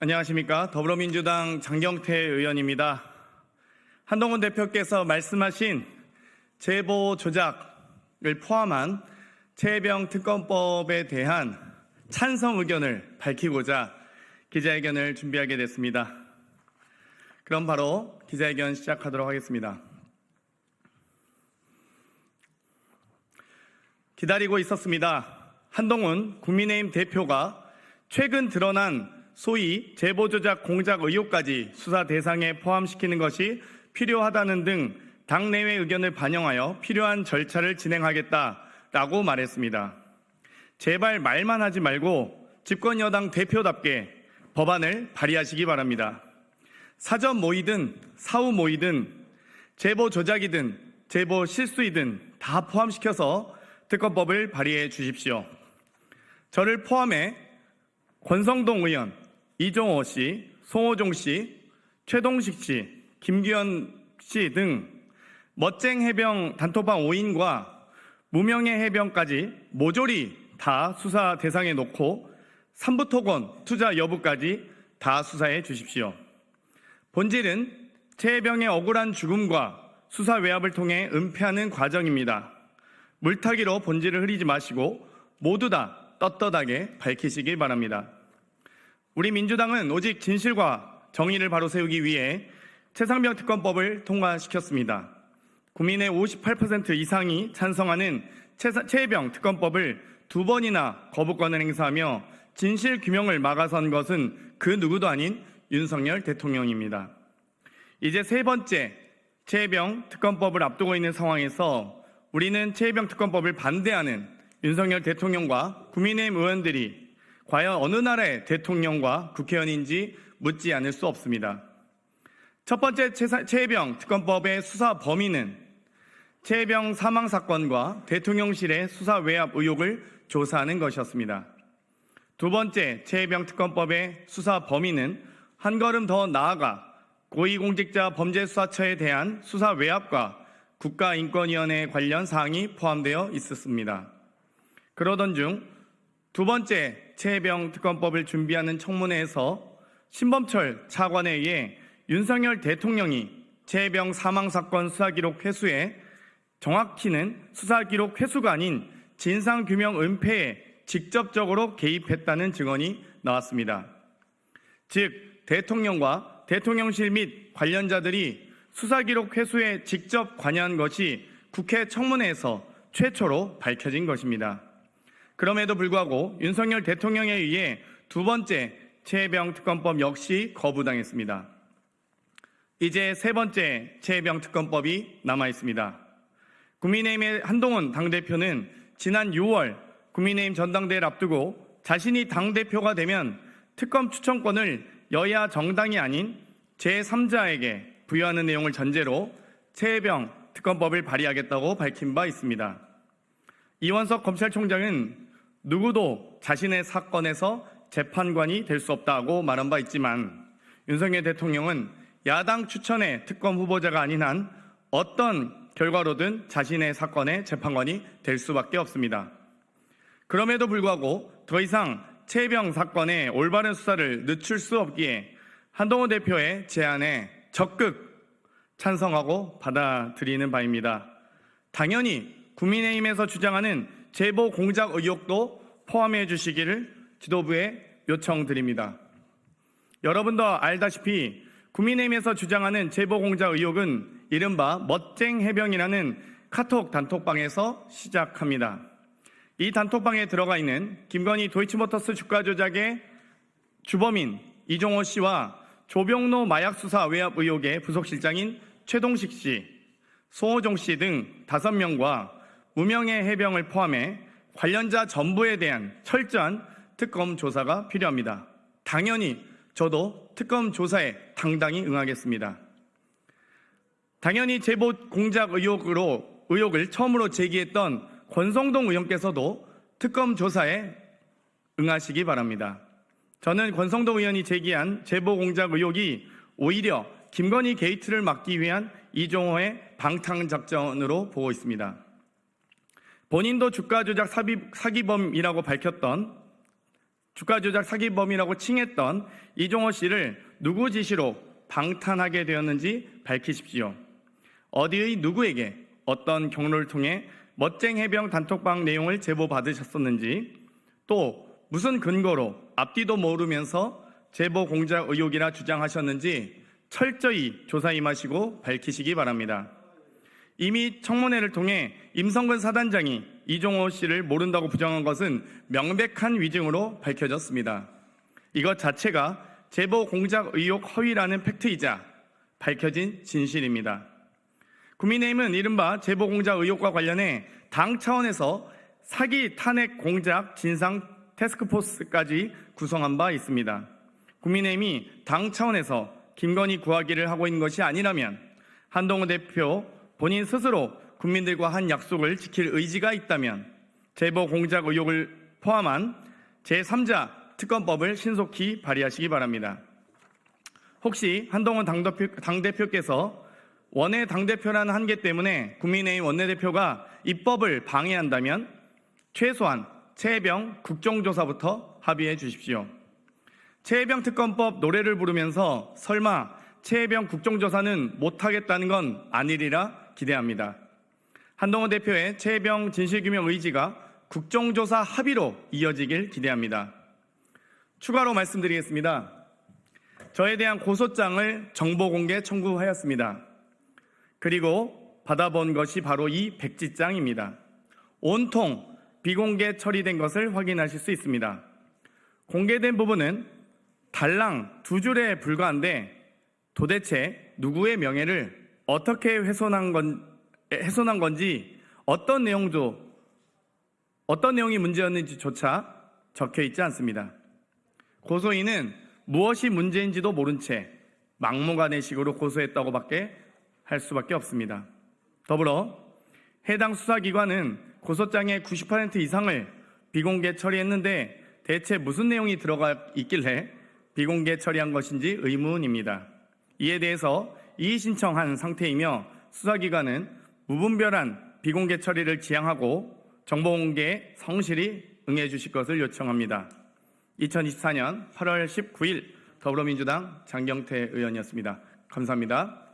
안녕하십니까. 더불어민주당 장경태 의원입니다. 한동훈 대표께서 말씀하신 제보 조작을 포함한 최혜병 특검법에 대한 찬성 의견을 밝히고자 기자회견을 준비하게 됐습니다. 그럼 바로 기자회견 시작하도록 하겠습니다. 기다리고 있었습니다. 한동훈 국민의힘 대표가 최근 드러난 소위 제보 조작 공작 의혹까지 수사 대상에 포함시키는 것이 필요하다는 등 당내외 의견을 반영하여 필요한 절차를 진행하겠다라고 말했습니다. 제발 말만 하지 말고 집권 여당 대표답게 법안을 발의하시기 바랍니다. 사전 모의든 사후 모의든 제보 조작이든 제보 실수이든 다 포함시켜서 특검법을 발의해 주십시오. 저를 포함해 권성동 의원, 이종호 씨, 송호종 씨, 최동식 씨, 김규현 씨 등 멋쟁 해병 단톡방 5인과 무명의 해병까지 모조리 다 수사 대상에 놓고 삼부토건 투자 여부까지 다 수사해 주십시오. 본질은 최혜병의 억울한 죽음과 수사 외압을 통해 은폐하는 과정입니다. 물타기로 본질을 흐리지 마시고 모두 다 떳떳하게 밝히시길 바랍니다. 우리 민주당은 오직 진실과 정의를 바로 세우기 위해 최상병 특검법을 통과시켰습니다. 국민의 58% 이상이 찬성하는 최혜병 특검법을 2번이나 거부권을 행사하며 진실 규명을 막아선 것은 그 누구도 아닌 윤석열 대통령입니다. 이제 세 번째 최혜병 특검법을 앞두고 있는 상황에서 우리는 최혜병 특검법을 반대하는 윤석열 대통령과 국민의힘 의원들이 과연 어느 나라의 대통령과 국회의원인지 묻지 않을 수 없습니다. 첫 번째 최혜병 특검법의 수사 범위는 최혜병 사망 사건과 대통령실의 수사 외압 의혹을 조사하는 것이었습니다. 두 번째 최혜병 특검법의 수사 범위는 한 걸음 더 나아가 고위공직자 범죄수사처에 대한 수사 외압과 국가인권위원회 관련 사항이 포함되어 있었습니다. 그러던 중 두 번째 최혜병 특검법을 준비하는 청문회에서 신범철 차관에 의해 윤석열 대통령이 최혜병 사망사건 수사기록 회수에 정확히는 수사기록 회수가 아닌 진상규명 은폐에 직접적으로 개입했다는 증언이 나왔습니다. 즉 대통령과 대통령실 및 관련자들이 수사기록 회수에 직접 관여한 것이 국회 청문회에서 최초로 밝혀진 것입니다. 그럼에도 불구하고 윤석열 대통령에 의해 두 번째 최혜병 특검법 역시 거부당했습니다. 이제 세 번째 최혜병 특검법이 남아 있습니다. 국민의힘의 한동훈 당대표는 지난 6월 국민의힘 전당대회를 앞두고 자신이 당대표가 되면 특검 추천권을 여야 정당이 아닌 제3자에게 부여하는 내용을 전제로 최혜병 특검법을 발의하겠다고 밝힌 바 있습니다. 이원석 검찰총장은 누구도 자신의 사건에서 재판관이 될 수 없다고 말한 바 있지만 윤석열 대통령은 야당 추천의 특검 후보자가 아닌 한 어떤 결과로든 자신의 사건의 재판관이 될 수밖에 없습니다. 그럼에도 불구하고 더 이상 최혜병 사건의 올바른 수사를 늦출 수 없기에 한동훈 대표의 제안에 적극 찬성하고 받아들이는 바입니다. 당연히 국민의힘에서 주장하는 제보 공작 의혹도 포함해 주시기를 지도부에 요청드립니다. 여러분도 알다시피 국민의힘에서 주장하는 제보 공작 의혹은 이른바 멋쟁 해병이라는 카톡 단톡방에서 시작합니다. 이 단톡방에 들어가 있는 김건희 도이치모터스 주가 조작의 주범인 이종호 씨와 조병로 마약 수사 외압 의혹의 부속실장인 최동식 씨, 송호종 씨 등 5명과 무명의 해병을 포함해 관련자 전부에 대한 철저한 특검 조사가 필요합니다. 당연히 저도 특검 조사에 당당히 응하겠습니다. 당연히 제보 공작 의혹을 처음으로 제기했던 권성동 의원께서도 특검 조사에 응하시기 바랍니다. 저는 권성동 의원이 제기한 제보 공작 의혹이 오히려 김건희 게이트를 막기 위한 이종호의 방탄작전으로 보고 있습니다. 본인도 주가 조작 사기범이라고 밝혔던 주가 조작 사기범이라고 칭했던 이종호 씨를 누구 지시로 방탄하게 되었는지 밝히십시오. 어디의 누구에게 어떤 경로를 통해 멋쟁 해병 단톡방 내용을 제보받으셨었는지, 또 무슨 근거로 앞뒤도 모르면서 제보 공작 의혹이라 주장하셨는지 철저히 조사 임하시고 밝히시기 바랍니다. 이미 청문회를 통해 임성근 사단장이 이종호 씨를 모른다고 부정한 것은 명백한 위증으로 밝혀졌습니다. 이것 자체가 제보 공작 의혹 허위라는 팩트이자 밝혀진 진실입니다. 국민의힘은 이른바 제보 공작 의혹과 관련해 당 차원에서 사기 탄핵 공작 진상 태스크포스까지 구성한 바 있습니다. 국민의힘이 당 차원에서 김건희 구하기를 하고 있는 것이 아니라면 한동훈 대표 본인 스스로 국민들과 한 약속을 지킬 의지가 있다면 제보 공작 의혹을 포함한 제3자 특검법을 신속히 발의하시기 바랍니다. 혹시 한동훈 당대표께서 원외 당대표라는 한계 때문에 국민의힘 원내대표가 입법을 방해한다면 최소한 최혜병 국정조사부터 합의해 주십시오. 최혜병 특검법 노래를 부르면서 설마 최혜병 국정조사는 못하겠다는 건 아니리라 기대합니다. 한동훈 대표의 최혜병 진실규명 의지가 국정조사 합의로 이어지길 기대합니다. 추가로 말씀드리겠습니다. 저에 대한 고소장을 정보공개 청구하였습니다. 그리고 받아본 것이 바로 이 백지장입니다. 온통 비공개 처리된 것을 확인하실 수 있습니다. 공개된 부분은 달랑 2줄에 불과한데 도대체 누구의 명예를 어떻게 훼손한 건지 어떤 내용이 문제였는지조차 적혀 있지 않습니다. 고소인은 무엇이 문제인지도 모른 채 막무가내식으로 고소했다고밖에 할 수밖에 없습니다. 더불어 해당 수사기관은 고소장의 90% 이상을 비공개 처리했는데 대체 무슨 내용이 들어가 있길래 비공개 처리한 것인지 의문입니다. 이에 대해서 이의 신청한 상태이며 수사기관은 무분별한 비공개 처리를 지향하고 정보공개에 성실히 응해 주실 것을 요청합니다. 2024년 8월 19일 더불어민주당 장경태 의원이었습니다. 감사합니다.